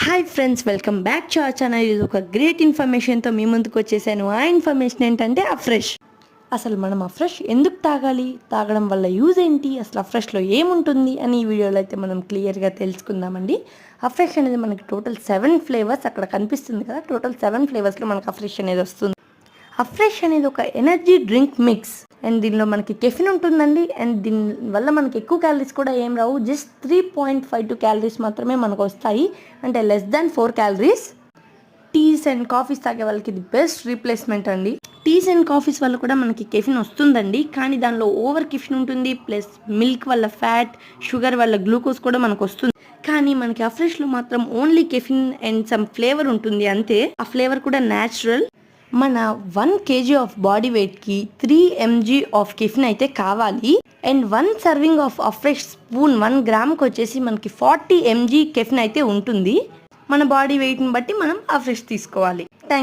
Hi friends, welcome back to our channel. ఇది ఒక great ఇన్ఫర్మేషన్తో మీ ముందుకు వచ్చేసాను. ఆ ఇన్ఫర్మేషన్ ఏంటంటే అఫ్రెష్. అసలు మనం అఫ్రెష్ ఎందుకు తాగాలి, తాగడం వల్ల యూజ్ ఏంటి, అసలు అఫ్రెష్లో ఏముంటుంది అని ఈ వీడియోలో అయితే మనం క్లియర్గా తెలుసుకుందామండి. అఫ్రెష్ అనేది మనకి టోటల్ 7 ఫ్లేవర్స్ అక్కడ కనిపిస్తుంది కదా. టోటల్ 7 ఫ్లేవర్స్లో మనకి అఫ్రెష్ అనేది వస్తుంది. అఫ్రెష్ అనేది ఒక ఎనర్జీ డ్రింక్ మిక్స్ అండ్ దీనిలో మనకి కెఫిన్ ఉంటుందండి. అండ్ దీనివల్ల మనకి ఎక్కువ క్యాలరీస్ కూడా ఏం రావు. జస్ట్ 3.52 క్యాలరీస్ మాత్రమే మనకు వస్తాయి, అంటే less than 4 calories. Teas and coffees తాగే వాళ్ళకి ఇది బెస్ట్ రీప్లేస్మెంట్ అండి. టీస్ అండ్ కాఫీస్ వల్ల కూడా మనకి కెఫిన్ వస్తుందండి, కానీ దానిలో ఓవర్ కెఫిన్ ఉంటుంది. ప్లస్ మిల్క్ వల్ల ఫ్యాట్, షుగర్ వల్ల గ్లూకోజ్ కూడా మనకు వస్తుంది. కానీ మనకి అఫ్రెష్లో మాత్రం only caffeine and some flavour ఉంటుంది అంతే. ఆ ఫ్లేవర్ కూడా న్యాచురల్. మన 1 kg ఆఫ్ బాడీ వెయిట్కి 3 mg ఆఫ్ కెఫిన్ అయితే కావాలి. And 1 serving of afresh spoon 1 గ్రామ్కి వచ్చేసి మనకి 40 mg కెఫిన్ అయితే ఉంటుంది. మన బాడీ వెయిట్ని బట్టి మనం అఫ్రెష్ తీసుకోవాలి. థ్యాంక్